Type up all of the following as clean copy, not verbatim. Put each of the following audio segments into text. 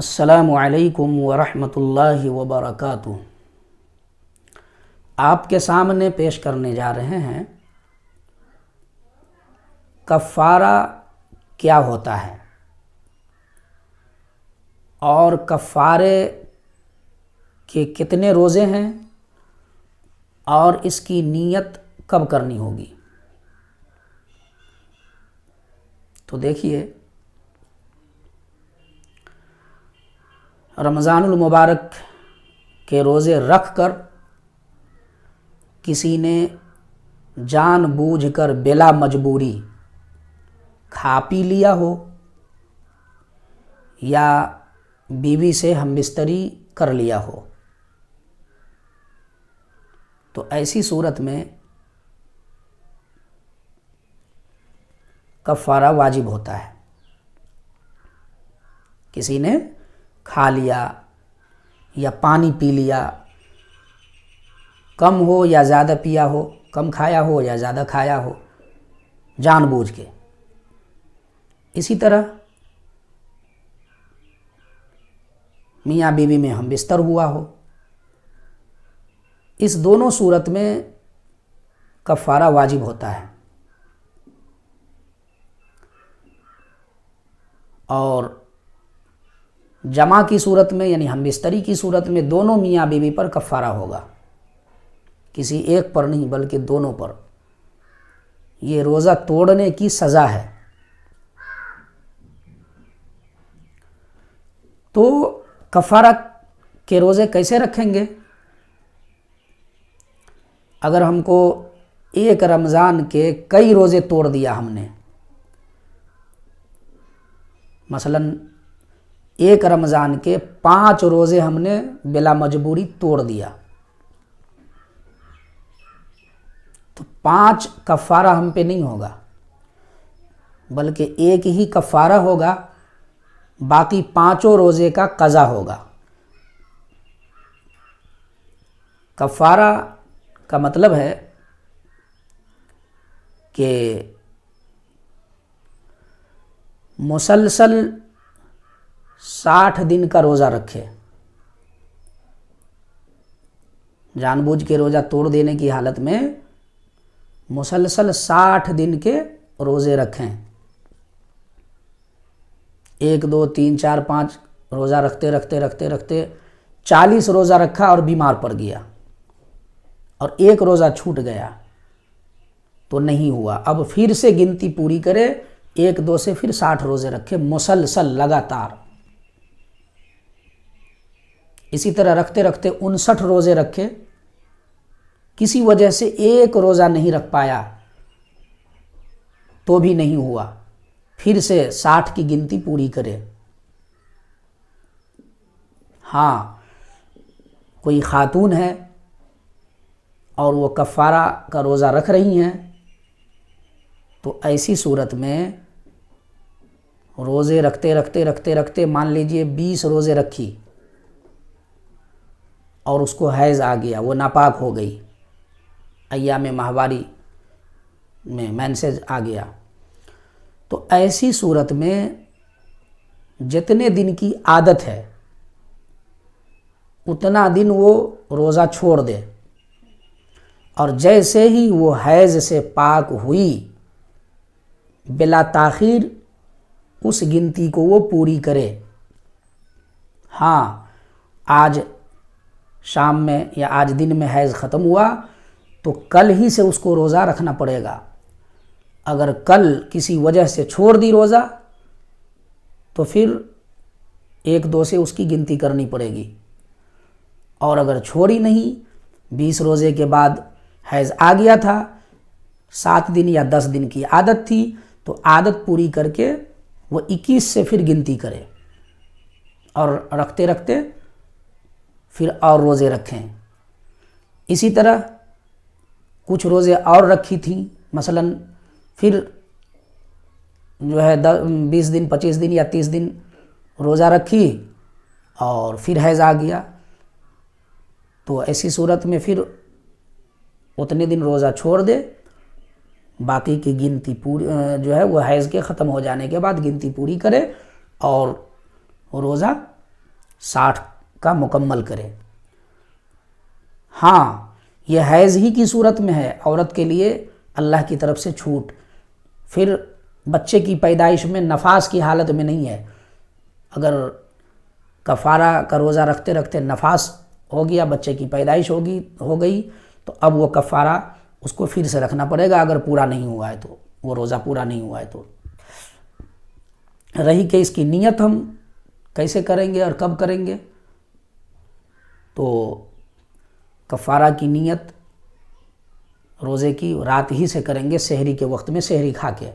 السلام علیکم ورحمۃ اللہ وبرکاتہ۔ آپ کے سامنے پیش کرنے جا رہے ہیں کفارہ کیا ہوتا ہے اور کفارے کے کتنے روزے ہیں اور اس کی نیت کب کرنی ہوگی۔ تو دیکھیے، رمضان المبارک کے روزے رکھ کر کسی نے جان بوجھ کر بلا مجبوری کھا پی لیا ہو یا بیوی سے ہم بستری کر لیا ہو، تو ایسی صورت میں کفارہ واجب ہوتا ہے۔ کسی نے کھا لیا یا پانی پی لیا، کم ہو یا زیادہ پیا ہو، کم کھایا ہو یا زیادہ کھایا ہو، جان بوجھ کے۔ اسی طرح میاں بیوی میں ہم بستر ہوا ہو، اس دونوں صورت میں کفارہ واجب ہوتا ہے۔ اور جمع کی صورت میں یعنی ہم بستری کی صورت میں دونوں میاں بیوی پر کفارہ ہوگا، کسی ایک پر نہیں بلکہ دونوں پر۔ یہ روزہ توڑنے کی سزا ہے۔ تو کفارہ کے روزے کیسے رکھیں گے؟ اگر ہم کو ایک رمضان کے کئی روزے توڑ دیا ہم نے، مثلاً ایک رمضان کے 5 روزے ہم نے بلا مجبوری توڑ دیا، تو 5 کفارہ ہم پہ نہیں ہوگا بلکہ ایک ہی کفارہ ہوگا، باقی 5 روزے کا قضا ہوگا۔ کفارہ کا مطلب ہے کہ مسلسل 60 دن کا روزہ رکھے، جان بوجھ کے روزہ توڑ دینے کی حالت میں مسلسل 60 دن کے روزے رکھیں۔ 1 2 3 4 5 روزہ رکھتے 40 روزہ رکھا اور بیمار پڑ گیا اور ایک روزہ چھوٹ گیا تو نہیں ہوا، اب پھر سے گنتی پوری کرے، 1 2 سے پھر 60 روزے رکھے مسلسل لگاتار۔ اسی طرح رکھتے 59 روزے رکھے، کسی وجہ سے ایک روزہ نہیں رکھ پایا تو بھی نہیں ہوا، پھر سے 60 کی گنتی پوری کرے۔ ہاں، کوئی خاتون ہے اور وہ کفارہ کا روزہ رکھ رہی ہیں، تو ایسی صورت میں روزے رکھتے مان لیجئے 20 روزے رکھی اور اس کو حیض آ گیا، وہ ناپاک ہو گئی، ایام ماہواری میں مینسز آ گیا، تو ایسی صورت میں جتنے دن کی عادت ہے اتنا دن وہ روزہ چھوڑ دے، اور جیسے ہی وہ حیض سے پاک ہوئی بلا تاخیر اس گنتی کو وہ پوری کرے۔ ہاں، آج شام میں یا آج دن میں حیض ختم ہوا تو کل ہی سے اس کو روزہ رکھنا پڑے گا۔ اگر کل کسی وجہ سے چھوڑ دی روزہ تو پھر 1 2 سے اس کی گنتی کرنی پڑے گی، اور اگر چھوڑی نہیں، 20 روزے کے بعد حیض آ گیا تھا، 7 دن یا 10 دن کی عادت تھی، تو عادت پوری کر کے وہ 21 سے پھر گنتی کرے اور رکھتے پھر اور روزے رکھیں۔ اسی طرح کچھ روزے اور رکھی تھیں، مثلاً پھر جو ہے 20 دن 25 دن یا 30 دن روزہ رکھی اور پھر حیض آ گیا، تو ایسی صورت میں پھر اتنے دن روزہ چھوڑ دے، باقی کی گنتی پوری جو ہے وہ حیض کے ختم ہو جانے کے بعد گنتی پوری کرے اور روزہ 60 کا مکمل کرے۔ ہاں یہ حیض ہی کی صورت میں ہے عورت کے لیے اللہ کی طرف سے چھوٹ، پھر بچے کی پیدائش میں نفاس کی حالت میں نہیں ہے۔ اگر کفارہ کا روزہ رکھتے رکھتے نفاس ہو گیا، بچے کی پیدائش ہو گئی تو اب وہ کفارہ اس کو پھر سے رکھنا پڑے گا اگر پورا نہیں ہوا ہے تو، وہ روزہ پورا نہیں ہوا ہے تو۔ رہی کہ اس کی نیت ہم کیسے کریں گے اور کب کریں گے، تو کفارہ کی نیت روزے کی رات ہی سے کریں گے، سحری کے وقت میں سحری کھا کے۔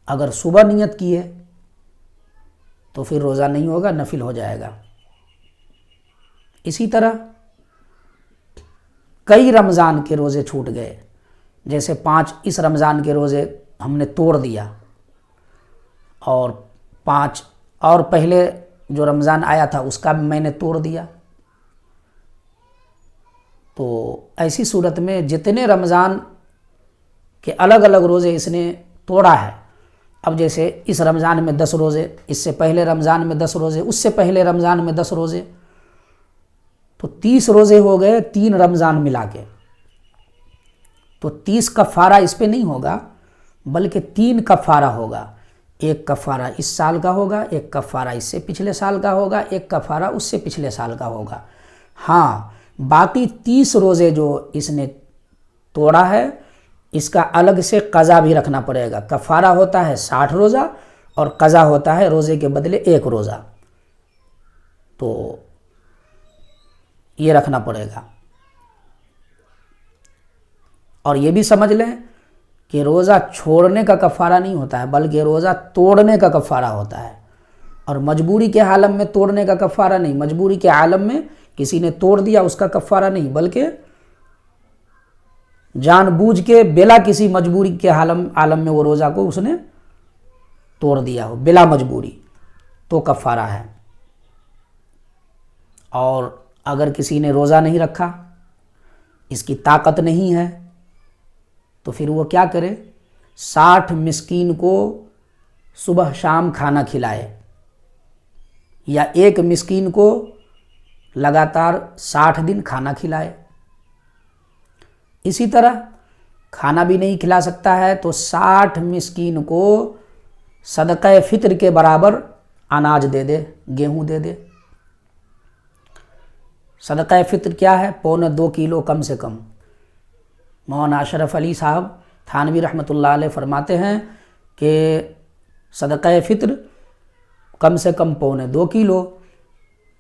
اگر صبح نیت کی ہے تو پھر روزہ نہیں ہوگا، نفل ہو جائے گا۔ اسی طرح کئی رمضان کے روزے چھوٹ گئے، جیسے 5 اس رمضان کے روزے ہم نے توڑ دیا، اور 5 اور پہلے جو رمضان آیا تھا اس کا بھی میں نے توڑ دیا۔ تو ایسی صورت میں جتنے رمضان کے الگ الگ روزے اس نے توڑا ہے، اب جیسے اس رمضان میں 10 روزے، اس سے پہلے رمضان میں 10 روزے، اس سے پہلے رمضان میں 10 روزے، تو 30 روزے ہو گئے 3 رمضان ملا کے۔ تو 30 کفارہ اس پہ نہیں ہوگا بلکہ 3 کفارہ ہوگا، ایک کفارہ اس سال کا ہوگا، ایک کفارہ اس سے پچھلے سال کا ہوگا، ایک کفارہ اس سے پچھلے سال کا ہوگا۔ ہاں باقی 30 روزے جو اس نے توڑا ہے اس کا الگ سے قضا بھی رکھنا پڑے گا۔ کفارہ ہوتا ہے 60 روزہ اور قضا ہوتا ہے روزے کے بدلے 1 روزہ، تو یہ رکھنا پڑے گا۔ اور یہ بھی سمجھ لیں کہ روزہ چھوڑنے کا کفارہ نہیں ہوتا ہے بلکہ روزہ توڑنے کا کفارہ ہوتا ہے، اور مجبوری کے عالم میں توڑنے کا کفارہ نہیں، مجبوری کے عالم میں کسی نے توڑ دیا اس کا کفارہ نہیں، بلکہ جان بوجھ کے بلا کسی مجبوری کے عالم میں وہ روزہ کو اس نے توڑ دیا ہو بلا مجبوری، تو کفارہ ہے۔ اور اگر کسی نے روزہ نہیں رکھا، اس کی طاقت نہیں ہے، تو پھر وہ کیا کرے؟ 60 مسکین کو صبح شام کھانا کھلائے، یا ایک مسکین کو لگاتار 60 دن کھانا کھلائے۔ اسی طرح کھانا بھی نہیں کھلا سکتا ہے تو 60 مسکین کو صدقہ فطر کے برابر اناج دے دے، گیہوں دے دے۔ صدقہ فطر کیا ہے؟ 1.25 کلو کم سے کم۔ مولانا اشرف علی صاحب تھانوی رحمۃ اللہ علیہ فرماتے ہیں کہ صدقہ فطر کم سے کم 1.25 کلو،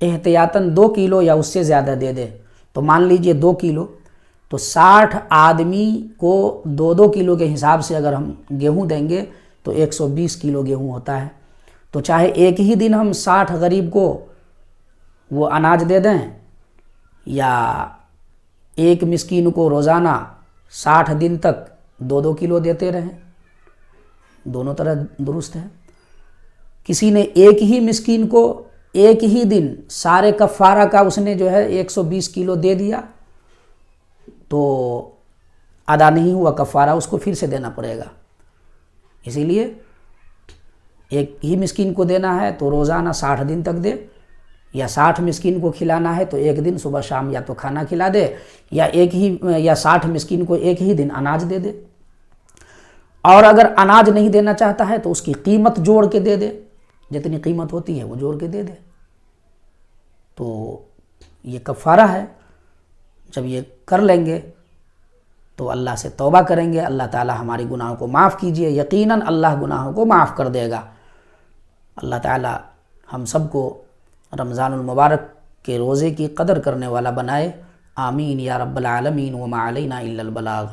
احتیاطاً 2 کلو یا اس سے زیادہ دے دے، تو مان لیجئے 2 کلو، تو 60 آدمی کو 2 کلو کے حساب سے اگر ہم گیہوں دیں گے تو 120 کلو گیہوں ہوتا ہے۔ تو چاہے ایک ہی دن ہم 60 غریب کو وہ اناج دے دیں، یا ایک مسکین کو روزانہ 60 دن تک 2 کلو دیتے رہیں، دونوں طرح درست ہے۔ کسی نے ایک ہی مسکین کو ایک ہی دن سارے کفارہ کا اس نے جو ہے 120 کلو دے دیا تو ادا نہیں ہوا کفارہ، اس کو پھر سے دینا پڑے گا۔ اسی لیے ایک ہی مسکین کو دینا ہے تو روزانہ 60 دن تک دے، یا 60 مسکین کو کھلانا ہے تو ایک دن صبح شام یا تو کھانا کھلا دے، یا 60 مسکین کو ایک ہی دن اناج دے دے۔ اور اگر اناج نہیں دینا چاہتا ہے تو اس کی قیمت جوڑ کے دے دے، جتنی قیمت ہوتی ہے وہ جوڑ کے دے دے۔ تو یہ کفارہ ہے۔ جب یہ کر لیں گے تو اللہ سے توبہ کریں گے، اللہ تعالی ہماری گناہوں کو معاف کیجئے، یقیناً اللہ گناہوں کو معاف کر دے گا۔ اللہ تعالی ہم سب کو رمضان المبارک کے روزے کی قدر کرنے والا بنائے، آمین یا رب العالمین، وما علینا الا البلاغ۔